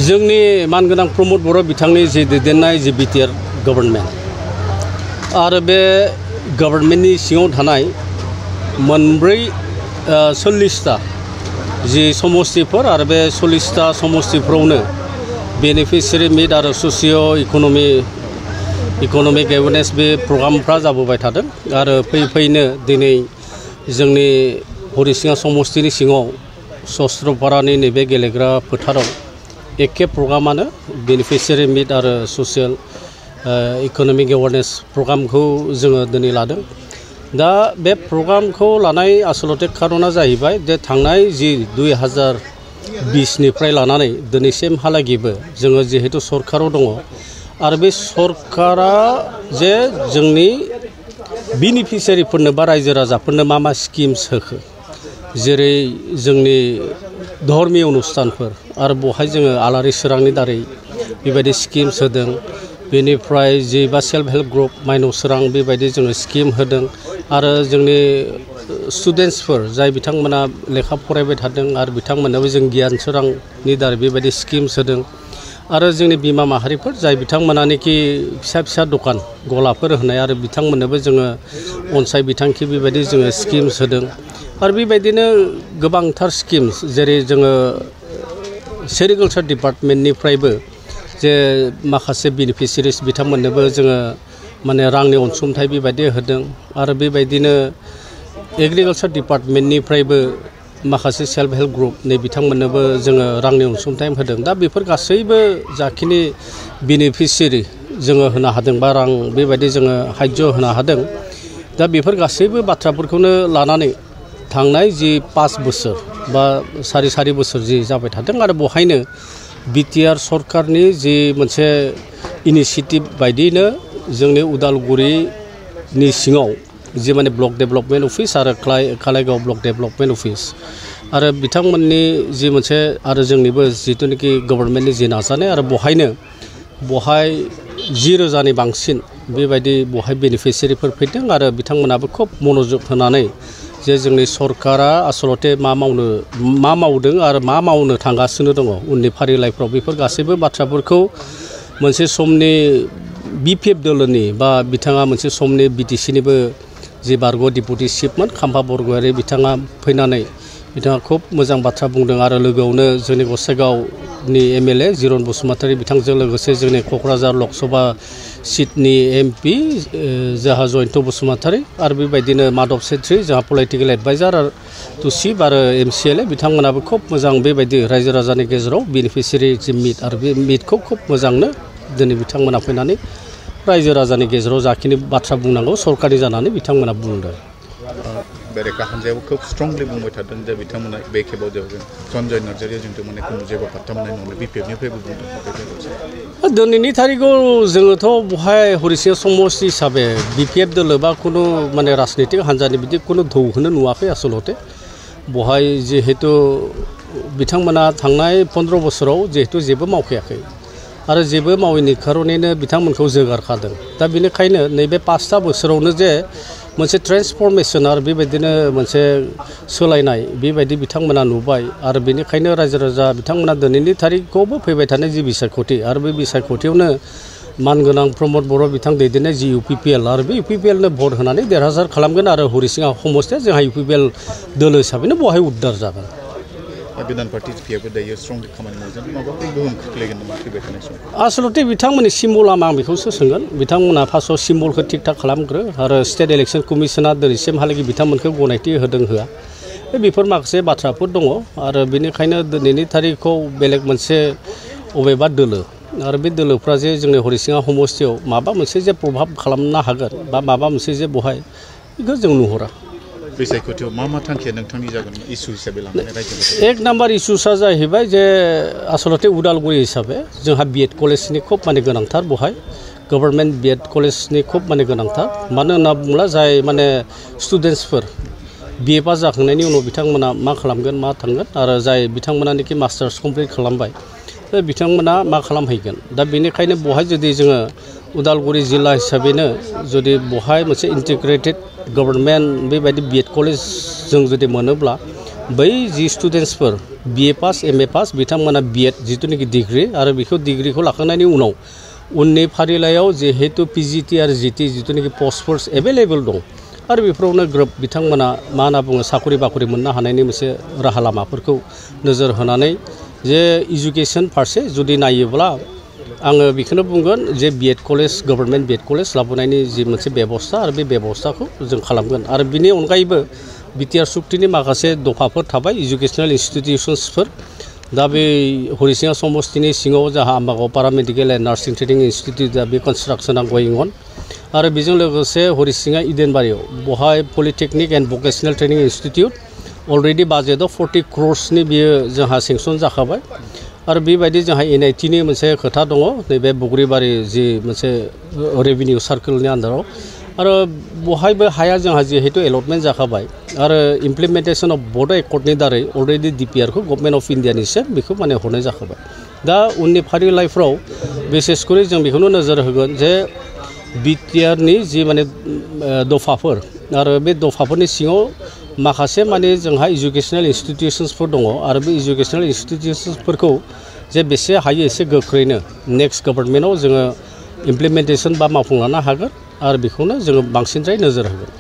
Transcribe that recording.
जोंनि मानगोनां प्रमद बर' बिथांनि जे दैदेननाय जे बिटिआर गभर्नमेन्ट आरो बे गभर्नमेन्टनि सिङाव थानाय मोनब्रै 40टा जि समस्तिफोर आरो बे 40टा समस्तिफोरावनो बेनिफिसियारि मिट आरो इक'नमिक एवेयारनेस बे प्रग्रामफ्रा जाबोबाय थादों आरो फैनो दिनै जोंनि हरिसिङा समस्तिनि सिङाव सस्त्रपारानि नैबे गेलेग्रा फोथाराव एखे प्रग्रामानो बेनिफिसियारि मिट आरो ससियेल इक'नमिक एवेयारनेस प्रग्रामखौ जोङो दिनै लादों। दा बे प्रग्रामखौ लानाय आसलते खारना जाहैबाय जे थांनाय जि 2020निफ्राय लानानै दिनैसिमहालागैबो जोङो जिहेतु सरकाराव दङ आरो बे सरकारा जे जोंनि बेनिफिसियारिफोरनो बा रायजो राजाफोरनो मा स्किम्स होखो जेरै जोंनि धर्मीय अनुष्ठानफोर आरो बहाय जोङो आलारि सोरांनि दारै बेबायदि स्किम्स होदों। बेनिफ्राय जिबा सेल्फ हेल्प ग्रुप माइनाव सोरां बेबायदि जोङो स्किम होदों आरो जोंनि स्टुडेन्टसफोर जाय बिथांमोना लेखा फरायबाय थादों आरो बिथांमोननोबो जों गियान सोरांनि दारै बेबायदि स्किम्स होदों आरो जोंनि बिमा माहारिफोर जाय बिथांमोनानोखि फिसा दखान गलाफोर होनाय आरो बिथांमोननोबो जोङो अनसाय बिथांखि बेबायदि जोङो स्किम्स होदों आरो बेबायदिनो गोबांथार स्किम्स जेरै जोङो सेरिकालचार डिपार्टमेन्टनिफ्रायबो जे माखासे बेनिफिसियारिस बिथांमोननोबो जोङो माने रांनि अनसुंथाइ बेबायदि होदों आरो बेबायदिनो एग्रिकालचार डिपार्टमेन्टनिफ्रायबो माखासे सेल्फ हेल्प ग्रुप नै बिथांमोननोबो जोङो रांनि अनसुंथाइ होदों। दा बेफोर गासैबो जाखिनि बेनिफिसियारि जोङो होनो हादों बा रां बेबायदि जोङो हायज्य होनो हादों। दा बेफोर गासैबो बाथ्राफोरखौनो लानानै थांनाय जि 5 बोसोर बा सारि बोसोर जि जाबाय थादों आरो बहायनो बिटिआर सरकारनि जि मोनसे इनिशिएटिभ बायदियैनो जोंनि उदालगुरिनि सिङाव जि माने ब्लक डेभेलपमेन्ट अफिस आरो कालाइगाव ब्लक डेभेलपमेन्ट अफिस आरो बिथांमोननि जि मोनसे आरो जोंनिबो जिथुनिखि गभर्नमेन्टनि जि नाजानाय आरो बहाय 10,000नि बांसिन बेबायदि बहाय बेनिफिसियारिफोर फैदों आरो बिथांमोनाबो खोब मनोयोग होनानै जे जोंनि सरकारा आसलते मा मावदों आरो मा मावनो थांगासिनो दङ उननि फारिलाइफ्राव बेफोर गासैबो बाथ्राफोरखौ मोनसे समनि बिपिएफ दोलोनि बा बिथाङा मोनसे समनि बिटिसिनिबो जि बारग' डिपुटि चिफमोन खाम्फा बरगयारि बिथाङा फैनानै बिथाङा खोब मोजां बाथ्रा बुंदों आरो लोगोआवनो जोंनि गसाइगावनि एमएलए जिरन बसुमतारी बिथांजों लोगोसे जोंनि क'क्राझार लकसभा सीटनि एमपि जोंहा जयन्त बसुमतारी आरो बेबायदिनो माधव सेत्री जोंहा पलिटिकेल एडभाइजार आरो टु चिफ आरो एमसिएलए बिथांमोनाबो खोब मोजां बेबायदि रायजो राजानि गेजेराव बेनिफिसियारि जि मिट आरो बे मिटखौ खोब मोजांनो दिनै बिथांमोना फैनानै रायजो राजानि गेजेराव जाखिनि बाथ्रा बुंनांगौ सरकारि जानानै बिथांमोना बुंदों। बेरेखा हान्जायाबो खोब स्ट्रंलि बुंबाय थादों जे बिथांमोना बे खेबाव जों सन्जय नार्जारिया जोंथ' माने खुनु जेबो पात्ता मोननाय नङा बिपिएफनिफ्रायबो बुंदों। दिनैनि थारिखआव जोङोथ' बहाय हरिसिङा समस्ति हिसाबै बिपिएफ दोलो बा खुनु माने राजनितिक हान्जानि बिदि खुनु धौखौनो नुवाखै आसलते बहाय जिहेतु बिथांमोना थांनाय 15 बोसोराव जिहेतु जेबो मावखायाखै आरो जेबो मावैनि खारनैनो बिथांमोनखौ जोगारखादों। दा बेनिखायनो नैबे 5 बोसोरावनो जे मोनसे ट्रेन्सफरमेसन आरो बेबायदिनो मोनसे सोलायनाय बेबायदि बिथांमोना नुबाय आरो बेनिखायनो रायजो राजा बिथांमोना दिनैनि थारिखआवबो फैबाय थानाय जि बिसायख'थि आरो बे बिसायख'थियावनो मानगोनां प्रमद बर' बिथां दैदेननाय जि इउपिपिएल आरो बे इउपिपिएलनो भट होनानै देरहासार खालामगोन आरो हरिसिङा समस्तिया जोंहा इउपिपिएल दोलो हिसाबैनो बहाय उद्धार जागोन। गोदान पार्टि पिएफबो दायो स्ट्रंलि खामानि मावदों माबाफोर गोहोम खोख्लैगोन नामा फैबाय थानाय समाव? आसलते बिथांमोननि सिम्बला आं बेखौसो सोंगोन बिथांमोना फार्स्टआव सिम्बलखौ थिग थाक खालामग्रो आरो स्टेट इलेक्सन कमिसना दिनैसिमहालागै बिथांमोनखौ गनायथि होदों होआ बेफोर माखासे बाथ्राफोर दङ आरो बेनिखायनो दिनैनि थारिखखौ बेलेग मोनसे अबेबा दोलो आरो बे दोलोफ्रा जे जोंनि हरिसिङा समस्तियाव माबा मोनसे जे प्रभाब खालामनो हागोन बा माबा मोनसे जे बहाय बेखौ जों नुहुरा। बिसायख'थियाव मा थांखिया नोंथांनि जागोन इसु हिसाबै लानानै रायजो? एक नाम्बार इसुसा जाहैबाय जे आसलते उदालगुरि हिसाबै जोंहा बिएड कलेजनि खोब माने गोनांथार बहाय गभर्नमेन्ट बिएड कलेजनि खोब माने गोनांथार मानो होनना बुङोब्ला जाय माने स्टुडेन्टसफोर बिए पास जाखांनायनि उनाव बिथांमोना मा खालामगोन मा थांगोन आरो जाय बिथांमोनानोखि मास्टार्स कमप्लिट खालामबाय बिथांमोना मा खालामहैगोन। दा बेनिखायनो बहाय जुदि जोङो उदालगुरि जिल्ला हिसाबैनो जुदि बहाय मोनसे इन्टिग्रेटेड गभर्नमेन्ट बेबायदि बिएड कलेज जों जुदि मोनोब्ला बै जि स्टुडेन्टसफोर BA पास MA पास बिथांमोना B.Ed जिथुनिखि डिग्री आरो बेखौ डिग्रीखौ लाखांनायनि उनाव उननि फारिलाइयाव जिहेतु PGT आरो GT जिथुनिखि पस्टफोर एभेलेबल दं आरो बेफोरावनो ग्रोब बिथांमोना मा होनना बुङो साखरि बाखरि मोननो हानायनि मोनसे राहा लामाफोरखौ नोजोर होनानै जे इडुकेसन फारसे जुदि नायोब्ला आङो बेखौनो बुंगोन जे B.Ed college government B.Ed college लाबोनायनि जि मोनसे बेबस्था आरो बे बेबस्थाखौ जों खालामगोन आरो बिनि अनगायैबो बिटिआर सुक्तिनि माखासे दफाफोर थाबाय इडुकेसनेल इन्स्टिटिउसन्सफोर दा बे हरिसिङा समस्तिनि सिङाव जाहा Ambagaon पारामेडिकेल end nursing training institute दा बे कनस्ट्राक्सना गयिं अन आरो बेजों लोगोसे हरिसिङा इडेनबारियाव बहाय polytechnic and vocational training institute already बाजेटआव 40 crores बियो जोंहा सेंसन जाखाबाय आरो बेबायदि जोंहा NITनि मोनसे खोथा दङ नैबे बग्रिबारि जि मोनसे रेभिनिउ सार्कोलनि आन्दाराव आरो बहायबो हाया जोंहा जिहेतु एलटमेन्ट जाखाबाय आरो इमप्लिमेन्टेसन अफ बड' एकर्डनि दारै अलरेडि DPRखौ गभर्नमेन्ट अफ इन्डियानिसो बेखौ माने हरनाय जाखाबाय दा उननि फारिलाइफ्राव बिसेसकरि जों बेखौनो नोजोर होगोन जे बिटिआरनि जि माने दफाफोर आरो बे दफाफोरनि सिङाव माखासे माने जोंहा इडुकेसनेल इन्स्टिटिउसन्सफोर दङ आरो बे इडुकेसनेल इन्स्टिटिउसन्सफोरखौ जे बेसे हायो एसे गोख्रैनो नेक्स्ट गभर्नमेन्टआव जोङो इमप्लिमेन्टेसन बा मावफुंलांनो हागोन आरो बेखौनो जोङो बांसिनद्राय नोजोर होगोन